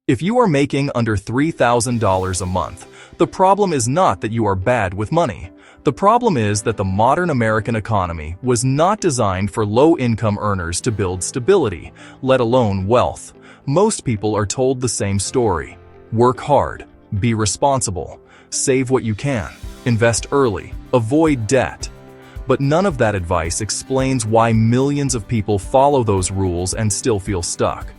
If you are making under $3,000 a month, the problem is not that you are bad with money. The problem is that the modern American economy was not designed for low-income earners to build stability, let alone wealth. Most people are told the same story. Work hard, be responsible, save what you can, invest early, avoid debt. But none of that advice explains why millions of people follow those rules and still feel stuck.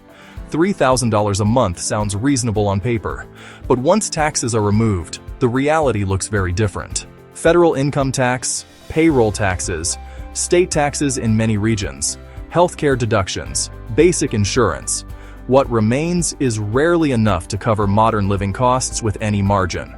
$3,000 a month sounds reasonable on paper, but once taxes are removed, the reality looks very different. Federal income tax, payroll taxes, state taxes in many regions, healthcare deductions, basic insurance. What remains is rarely enough to cover modern living costs with any margin.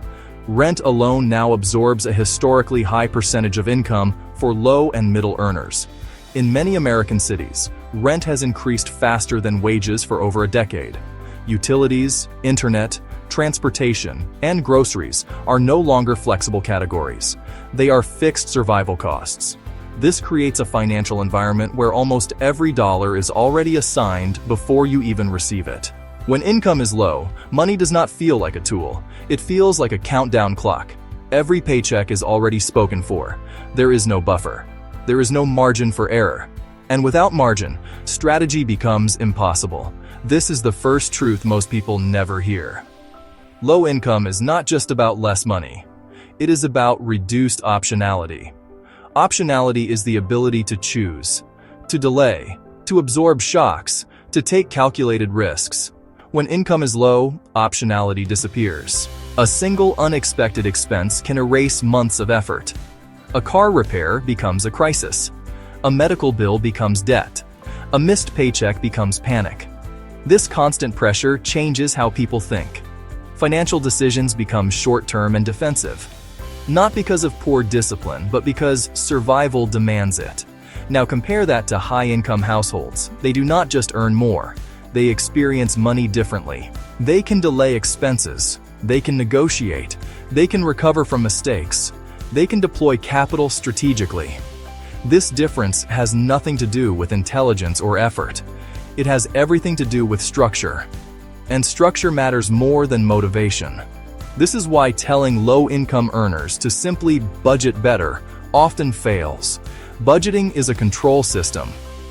Rent alone now absorbs a historically high percentage of income for low and middle earners. In many American cities, rent has increased faster than wages for over a decade. Utilities, internet, transportation, and groceries are no longer flexible categories. They are fixed survival costs. This creates a financial environment where almost every dollar is already assigned before you even receive it. When income is low, money does not feel like a tool. It feels like a countdown clock. Every paycheck is already spoken for. There is no buffer. There is no margin for error. And without margin, strategy becomes impossible. This is the first truth most people never hear. Low income is not just about less money. It is about reduced optionality. Optionality is the ability to choose, to delay, to absorb shocks, to take calculated risks. When income is low, optionality disappears. A single unexpected expense can erase months of effort. A car repair becomes a crisis. A medical bill becomes debt. A missed paycheck becomes panic. This constant pressure changes how people think. Financial decisions become short-term and defensive. Not because of poor discipline, but because survival demands it. Now compare that to high-income households. They do not just earn more. They experience money differently. They can delay expenses. They can negotiate. They can recover from mistakes. They can deploy capital strategically. This difference has nothing to do with intelligence or effort. It has everything to do with structure. And structure matters more than motivation. This is why telling low-income earners to simply budget better often fails. Budgeting is a control system,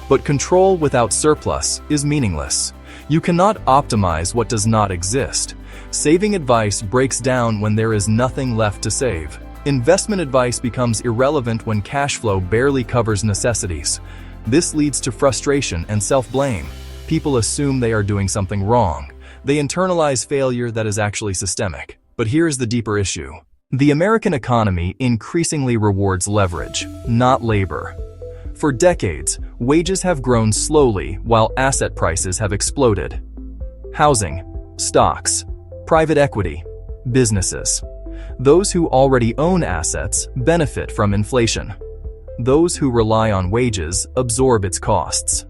but control without surplus is meaningless. You cannot optimize what does not exist. Saving advice breaks down when there is nothing left to save. Investment advice becomes irrelevant when cash flow barely covers necessities. This leads to frustration and self-blame. People assume they are doing something wrong. They internalize failure that is actually systemic. But here's the deeper issue. The American economy increasingly rewards leverage, not labor. For decades, wages have grown slowly while asset prices have exploded. Housing, stocks, private equity, businesses. Those who already own assets benefit from inflation. Those who rely on wages absorb its costs.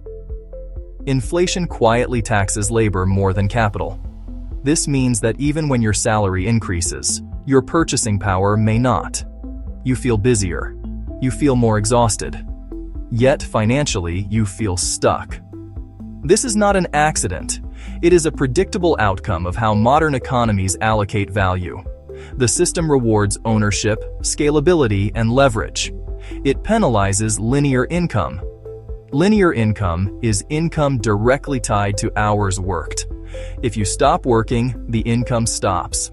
Inflation quietly taxes labor more than capital. This means that even when your salary increases, your purchasing power may not. You feel busier. You feel more exhausted. Yet financially, you feel stuck. This is not an accident. It is a predictable outcome of how modern economies allocate value. The system rewards ownership, scalability, and leverage. It penalizes linear income. Linear income is income directly tied to hours worked. If you stop working, the income stops.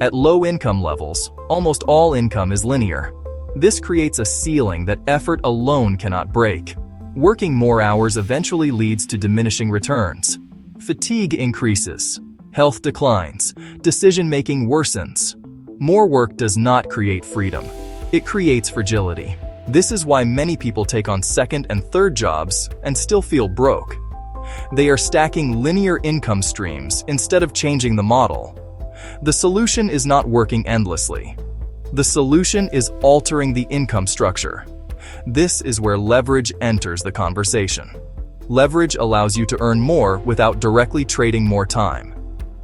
At low income levels, almost all income is linear. This creates a ceiling that effort alone cannot break. Working more hours eventually leads to diminishing returns. Fatigue increases. Health declines. Decision-making worsens. More work does not create freedom. It creates fragility. This is why many people take on second and third jobs and still feel broke. They are stacking linear income streams instead of changing the model. The solution is not working endlessly. The solution is altering the income structure. This is where leverage enters the conversation. Leverage allows you to earn more without directly trading more time.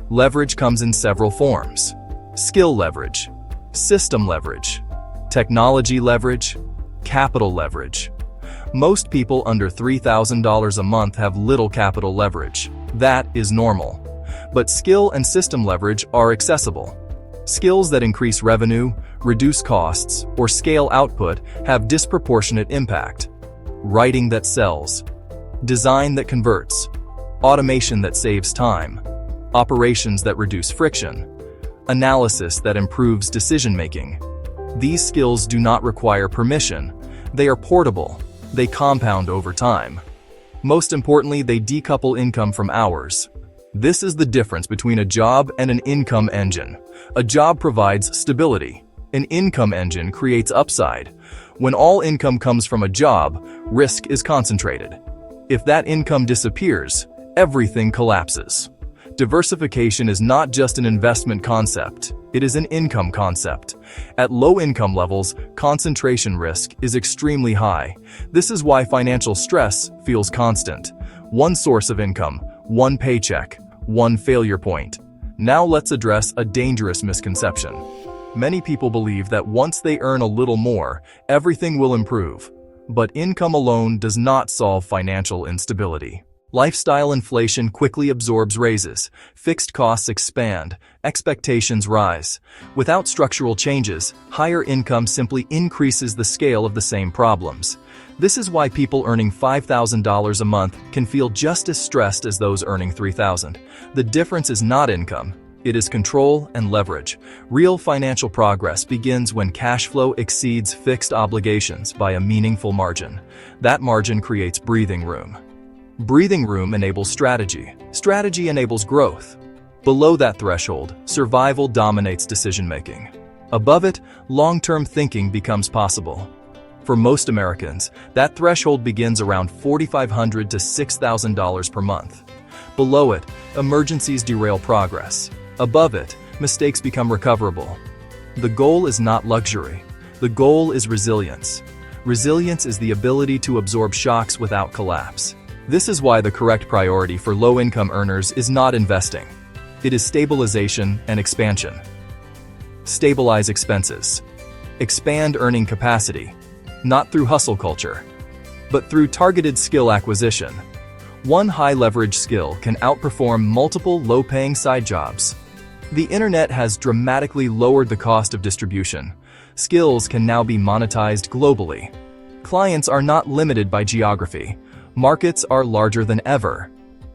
Leverage comes in several forms: skill leverage, system leverage, technology leverage, capital leverage. Most people under $3,000 a month have little capital leverage. That is normal. but skill and system leverage are accessible. Skills that increase revenue, reduce costs, or scale output have disproportionate impact. Writing that sells, design that converts, automation that saves time, operations that reduce friction, analysis that improves decision-making. These skills do not require permission. They are portable. They compound over time. Most importantly, they decouple income from hours. This is the difference between a job and an income engine. A job provides stability. An income engine creates upside. When all income comes from a job, risk is concentrated. If that income disappears, everything collapses. Diversification is not just an investment concept, it is an income concept. At low income levels, concentration risk is extremely high. This is why financial stress feels constant. One source of income, one paycheck, one failure point. Now let's address a dangerous misconception. Many people believe that once they earn a little more, everything will improve. But income alone does not solve financial instability. Lifestyle inflation quickly absorbs raises, fixed costs expand, expectations rise. Without structural changes, higher income simply increases the scale of the same problems. This is why people earning $5,000 a month can feel just as stressed as those earning $3,000. The difference is not income, it is control and leverage. Real financial progress begins when cash flow exceeds fixed obligations by a meaningful margin. That margin creates breathing room. Breathing room enables strategy. Strategy enables growth. Below that threshold, survival dominates decision-making. Above it, long-term thinking becomes possible. For most Americans, that threshold begins around $4,500 to $6,000 per month. Below it, emergencies derail progress. Above it, mistakes become recoverable. The goal is not luxury. The goal is resilience. Resilience is the ability to absorb shocks without collapse. This is why the correct priority for low-income earners is not investing. It is stabilization and expansion. Stabilize expenses. Expand earning capacity, not through hustle culture, but through targeted skill acquisition. One high-leverage skill can outperform multiple low-paying side jobs. The internet has dramatically lowered the cost of distribution. Skills can now be monetized globally. Clients are not limited by geography. Markets are larger than ever.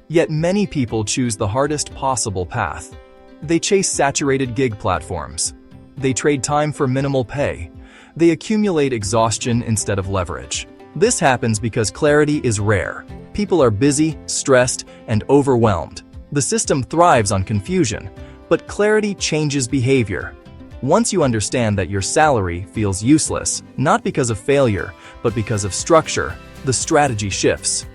Yet many people choose the hardest possible path. They chase saturated gig platforms. They trade time for minimal pay. They accumulate exhaustion instead of leverage. This happens because clarity is rare. People are busy, stressed, and overwhelmed. The system thrives on confusion, but clarity changes behavior. Once you understand that your salary feels useless, not because of failure, but because of structure, the strategy shifts.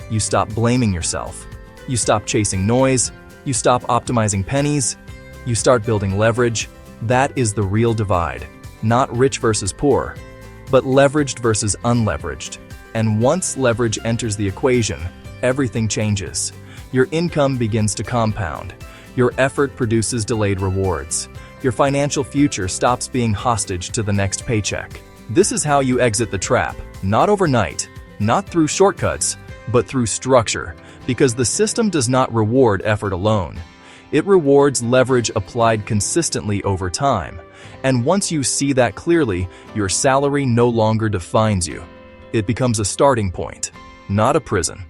You stop blaming yourself. You stop chasing noise. You stop optimizing pennies. You start building leverage. That is the real divide. Not rich versus poor, but leveraged versus unleveraged. And once leverage enters the equation, everything changes. Your income begins to compound. Your effort produces delayed rewards. Your financial future stops being hostage to the next paycheck. This is how you exit the trap, not overnight, not through shortcuts, but through structure, because the system does not reward effort alone. It rewards leverage applied consistently over time. And once you see that clearly, your salary no longer defines you. It becomes a starting point, not a prison.